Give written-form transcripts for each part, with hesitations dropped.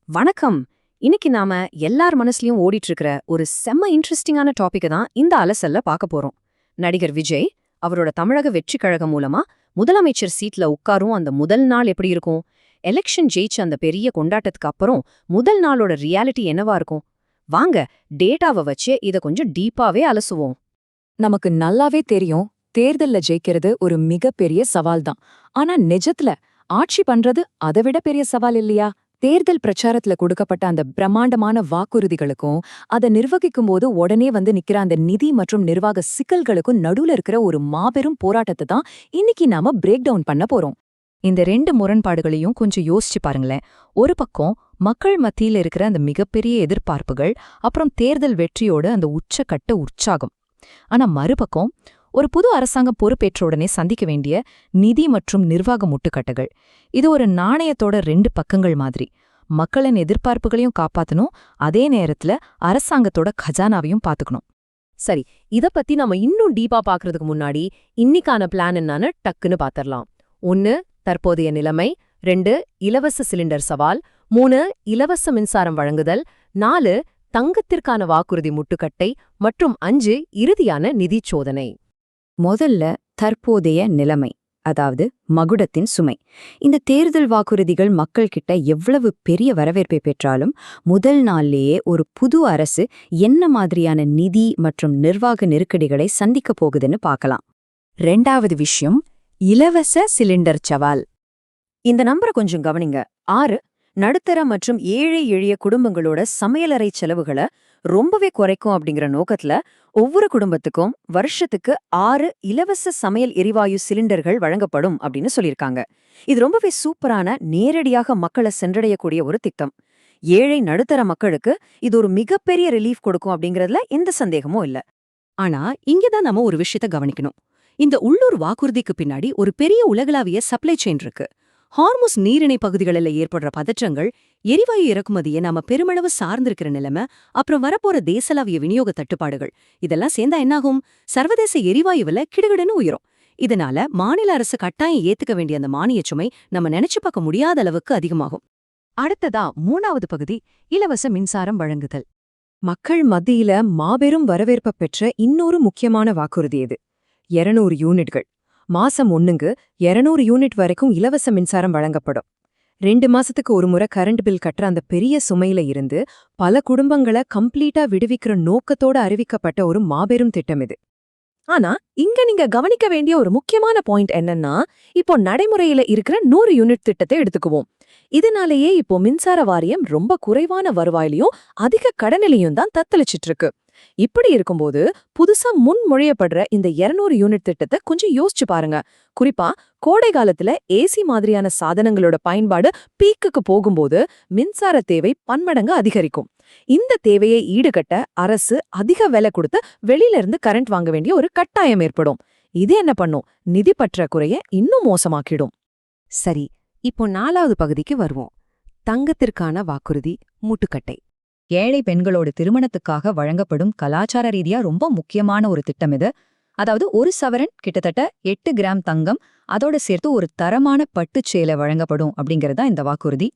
வணக்கம். இன்னைக்கு நாம எல்லார் மனசுலயும் ஓடிட்டு இருக்கிற ஒரு செம்ம இன்ட்ரெஸ்டிங்கான டாபிக் தான் இந்த அலசல்ல பார்க்க போறோம். நடிகர் விஜய் அவரோட தமிழக வெற்றி கழகம் மூலமா முதலமைச்சர் சீட்ல உட்காரும் அந்த முதல் நாள் எப்படி இருக்கும்? எலெக்ஷன் ஜெயிச்ச அந்த பெரிய கொண்டாட்டத்துக்கு அப்புறம் முதல் நாளோட ரியாலிட்டி என்னவா இருக்கும்? வாங்க டேட்டாவை வச்சு இத கொஞ்சம் டீப்பாவே அலசுவோம். நமக்கு நல்லாவே தெரியும், தேர்தல்ல ஜெயிக்கிறது ஒரு மிகப்பெரிய சவால் தான். ஆனா நிஜத்துல ஆட்சி பண்றது அதைவிட பெரிய சவால் இல்லையா? தேர்தல் பிரச்சாரத்துல கொடுக்கப்பட்ட அந்த பிரம்மாண்டமான வாக்குறுதிகளுக்கும் அதை நிர்வகிக்கும் போது உடனே வந்து நிக்கிற அந்த நிதி மற்றும் நிர்வாக சிக்கல்களுக்கும் நடுவுல இருக்கிற ஒரு மாபெரும் போராட்டத்தை தான் இன்னைக்கு நாம பிரேக் டவுன் பண்ண போறோம். இந்த ரெண்டு முரண்பாடுகளையும் கொஞ்சம் யோசிச்சு பாருங்களேன். ஒரு பக்கம் மக்கள் மத்தியில இருக்கிற அந்த மிகப்பெரிய எதிர்பார்ப்புகள், அப்புறம் தேர்தல் வெற்றியோட அந்த உச்சக்கட்ட உற்சாகம். ஆனா மறுபக்கம் ஒரு புது அரசாங்கம் பொறுப்பேற்ற உடனே சந்திக்க வேண்டிய நிதி மற்றும் நிர்வாக முட்டுக்கட்டுகள். இது ஒரு நாணயத்தோட ரெண்டு பக்கங்கள் மாதிரி. மக்களின் எதிர்பார்ப்புகளையும் காப்பாத்தணும், அதே நேரத்துல அரசாங்கத்தோட கஜானாவையும் பாத்துக்கணும். சரி, இத பத்தி நம்ம இன்னும் டீப்பா பாக்குறதுக்கு முன்னாடி இன்னிக்கான பிளான் என்னன்னு டக்குன்னு பாத்திரலாம். 1 தற்போதைய நிலைமை, 2 இலவச சிலிண்டர் சவால், 3 இலவச மின்சாரம் வழங்குதல், 4 தங்கத்திற்கான வாக்குறுதி முட்டுக்கட்டை மற்றும் 5 இறுதியான நிதி சோதனை. முதல்ல தற்போதைய நிலைமை, அதாவது மகுடத்தின் சுமை. இந்த தேர்தல் வாக்குறுதிகள் மக்கள்கிட்ட எவ்வளவு பெரிய வரவேற்பை பெற்றாலும் முதல் நாள்லேயே ஒரு புது அரசு என்ன மாதிரியான நிதி மற்றும் நிர்வாக நெருக்கடிகளை சந்திக்க போகுதுன்னு பார்க்கலாம். 2வது விஷயம், இலவச சிலிண்டர் சவால். இந்த நம்பரை கொஞ்சம் கவனிங்க. 6 நடுத்தர மற்றும் ஏழை எளிய குடும்பங்களோட சமையலறை செலவுகளை ரொம்பவே குறைக்கும் அப்படிங்கிற நோக்கத்துல ஒவ்வொரு குடும்பத்துக்கும் வருஷத்துக்கு 6 இலவச சமையல் எரிவாயு சிலிண்டர்கள் வழங்கப்படும் அப்படின்னு சொல்லியிருக்காங்க. இது ரொம்பவே சூப்பரான, நேரடியாக மக்களை சென்றடையக்கூடிய ஒரு திட்டம். ஏழை நடுத்தர மக்களுக்கு இது ஒரு மிகப்பெரிய ரிலீஃப் கொடுக்கும் அப்படிங்கறதுல எந்த சந்தேகமும் இல்ல. ஆனா இங்கதான் நம்ம ஒரு விஷயத்த கவனிக்கணும். இந்த உள்ளூர் வாக்குறுதிக்கு பின்னாடி ஒரு பெரிய உலகளாவிய சப்ளை செயின் இருக்கு. ஹார்முஸ் நீரிணை பகுதிகளில் ஏற்படுற பதற்றங்கள், எரிவாயு இறக்குமதியை நாம பெருமளவு சார்ந்திருக்கிற நிலைமை, அப்புறம் வரப்போற தேசளாவிய விநியோக தட்டுப்பாடுகள், இதெல்லாம் சேர்ந்தா என்னாகும்? சர்வதேச எரிவாயு விலை கிடுகிடுன்னு உயரும். இதனால மாநில அரசு கட்டாயம் ஏத்துக்க வேண்டிய அந்த மானியச் சுமை நம்ம நினைச்சு பார்க்க முடியாத அளவுக்கு அதிகமாகும். அடுத்ததா 3வது பகுதி, இலவச மின்சாரம் வழங்குதல். மக்கள் மத்தியில மாபெரும் வரவேற்பை பெற்ற இன்னொரு முக்கியமான வாக்குறுதி இது. 200 யூனிட்கள். மாசம் 1க்கு 200 யூனிட் வரைக்கும் இலவச மின்சாரம் வழங்கப்படும். 2 மாசத்துக்கு ஒரு முறை கரண்ட் பில் கட்டுற அந்த பெரிய சுமையில இருந்து பல குடும்பங்களை கம்ப்ளீட்டா விடுவிக்கிற நோக்கத்தோட அறிவிக்கப்பட்ட ஒரு மாபெரும் திட்டம் இது. ஆனா இங்க நீங்க கவனிக்க வேண்டிய ஒரு முக்கியமான பாயிண்ட் என்னன்னா, இப்போ நடைமுறையில இருக்கிற 100 யூனிட் திட்டத்தை எடுத்துக்குவோம். இதனாலேயே இப்போ மின்சார வாரியம் ரொம்ப குறைவான வருவாயிலையும் அதிக கடனிலையும் தான் தத்தளிச்சிட்டு இருக்கு. இப்படி இருக்கும்போது புதுசா முன்மொழியப்படுற இந்த 200 யூனிட் திட்டத்தை கொஞ்சம் யோசிச்சு பாருங்க. குறிப்பா கோடை காலத்துல ஏசி மாதிரியான சாதனங்களோட பயன்பாடு பீக்குக்கு போகும்போது மின்சார தேவை பன்மடங்கு அதிகரிக்கும். இந்த தேவையை ஈடுகட்ட அரசு அதிக விலை கொடுத்து வெளியில இருந்து கரண்ட் வாங்க வேண்டிய ஒரு கட்டாயம் ஏற்படும். இது என்ன பண்ணும்? நிதி பற்றாக்குறைய இன்னும் மோசமாக்கிடும். சரி, இப்போ 4வது பகுதிக்கு வருவோம். தங்கத்திற்கான வாக்குறுதி முட்டுக்கட்டை. ஏழை பெண்களோட திருமணத்துக்காக வழங்கப்படும் கலாச்சார ரீதியா ரொம்ப முக்கியமான ஒரு திட்டம் இது. அதாவது ஒரு சவரன் கிட்டத்தட்ட 8 கிராம் தங்கம், அதோட சேர்த்து ஒரு தரமான பட்டுச் சேலை வழங்கப்படும் அப்படிங்கறதா இந்த வாக்குறுதி.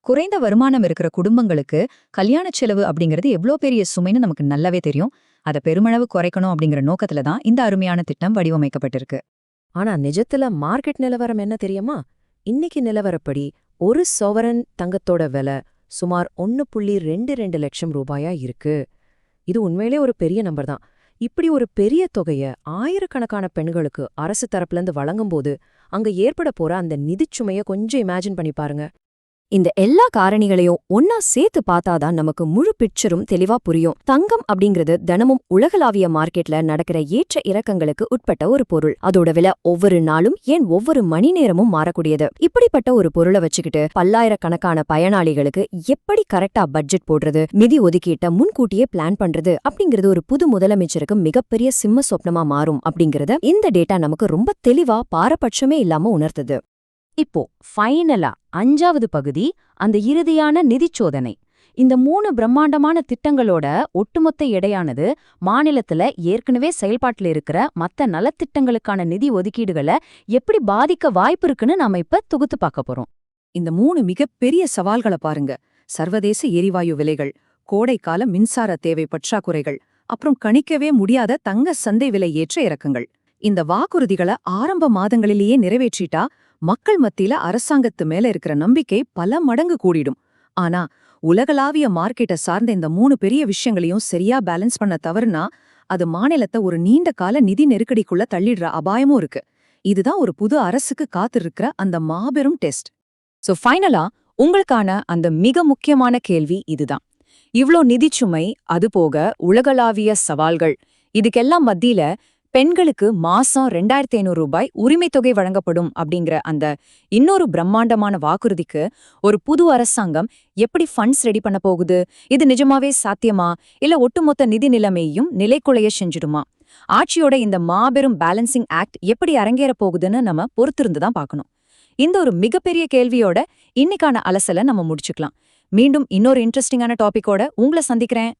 குறைந்த வருமானம் இருக்கிற குடும்பங்களுக்கு கல்யாண செலவு அப்படிங்கிறது எவ்வளோ பெரிய சுமைன்னு நமக்கு நல்லாவே தெரியும். அதை பெருமளவு குறைக்கணும் அப்படிங்கிற நோக்கத்துல தான் இந்த அருமையான திட்டம் வடிவமைக்கப்பட்டிருக்கு. ஆனா நிஜத்துல மார்க்கெட் நிலவரம் என்ன தெரியுமா? இன்னைக்கு நிலவரப்படி ஒரு சவரன் தங்கத்தோட விலை சுமார் 1.22 லட்சம் ரூபாயா இருக்கு. இது உண்மையிலே ஒரு பெரிய நம்பர் தான். இப்படி ஒரு பெரிய தொகையை ஆயிரக்கணக்கான பெண்களுக்கு அரசு தரப்புலேருந்து வழங்கும்போது அங்க ஏற்பட போற அந்த நிதிச்சுமையை கொஞ்சம் இமேஜின் பண்ணி பாருங்க. இந்த எல்லா காரணிகளையும் ஒன்னா சேர்த்து பார்த்தாதான் நமக்கு முழு பிக்சரும் தெளிவா புரியும். தங்கம் அப்படிங்கிறது தினமும் உலகளாவிய மார்க்கெட்ல நடக்கிற ஏற்ற இறக்கங்களுக்கு உட்பட்ட ஒரு பொருள். அதோட விலை ஒவ்வொரு நாளும், ஏன் ஒவ்வொரு மணி நேரமும் மாறக்கூடியது. இப்படிப்பட்ட ஒரு பொருளை வச்சுக்கிட்டு பல்லாயிரக்கணக்கான பயனாளிகளுக்கு எப்படி கரெக்டா பட்ஜெட் போடுறது, நிதி ஒதுக்கீட்ட முன்கூட்டியே பிளான் பண்றது அப்படிங்கிறது ஒரு புது முதலமைச்சருக்கு மிகப்பெரிய சிம்ம சொப்னமா மாறும் அப்படிங்கறத இந்த டேட்டா நமக்கு ரொம்ப தெளிவா பாரபட்சமே இல்லாம உணர்த்துது. இப்போ ஃபைனலா 5வது பகுதி, அந்த இறுதியான நிதிச்சோதனை. இந்த 3 பிரம்மாண்டமான திட்டங்களோட ஒட்டுமொத்த எடையானது மாநிலத்துல ஏற்கனவே செயல்பாட்டுல இருக்கிற மத்த நலத்திட்டங்களுக்கான நிதி ஒதுக்கீடுகளை எப்படி பாதிக்க வாய்ப்பு இருக்குன்னு நாம இப்ப தொகுத்து பார்க்க போறோம். இந்த 3 மிகப்பெரிய சவால்களை பாருங்க. சர்வதேச எரிவாயு விலைகள், கோடைக்கால மின்சார தேவை பற்றாக்குறைகள், அப்புறம் கணிக்கவே முடியாத தங்க சந்தை விலை ஏற்ற இறக்கங்கள். இந்த வாக்குறுதிகளை ஆரம்ப மாதங்களிலேயே நிறைவேற்றிட்டா மக்கள் மத்தியில அரசாங்கத்து மேல இருக்கிற நம்பிக்கை பல மடங்கு கூடிடும். ஆனா உலகளாவிய மார்க்கெட்டை சார்ந்த இந்த 3 பெரிய விஷயங்களையும் சரியா பேலன்ஸ் பண்ண தவறுனா அது மாநிலத்தை ஒரு நீண்ட கால நிதி நெருக்கடிக்குள்ள தள்ளிடுற அபாயமும் இருக்கு. இதுதான் ஒரு புது அரசுக்கு காத்திருக்கிற அந்த மாபெரும் டெஸ்ட். சோ ஃபைனலா உங்களுக்கான அந்த மிக முக்கியமான கேள்வி இதுதான். இவ்ளோ நிதிச்சுமை, அதுபோக உலகளாவிய சவால்கள், இதுக்கெல்லாம் மத்தியில பெண்களுக்கு மாசம் 2500 ரூபாய் உரிமைத் தொகை வழங்கப்படும் அப்படிங்கிற அந்த இன்னொரு பிரம்மாண்டமான வாக்குறுதிக்கு ஒரு புது அரசாங்கம் எப்படி ஃபண்ட்ஸ் ரெடி பண்ண போகுது? இது நிஜமாவே சாத்தியமா? இல்ல ஒட்டுமொத்த நிதி நிலைமையையும் நிலைக்குலைய செஞ்சிடுமா? ஆட்சியோட இந்த மாபெரும் பேலன்சிங் ஆக்ட் எப்படி அரங்கேற போகுதுன்னு நம்ம பொறுத்திருந்து தான் பார்க்கணும். இந்த ஒரு மிகப்பெரிய கேள்வியோட இன்னைக்கான அலசலை நம்ம முடிச்சுக்கலாம். மீண்டும் இன்னொரு இன்ட்ரெஸ்டிங்கான டாபிக்கோட உங்களை சந்திக்கிறேன்.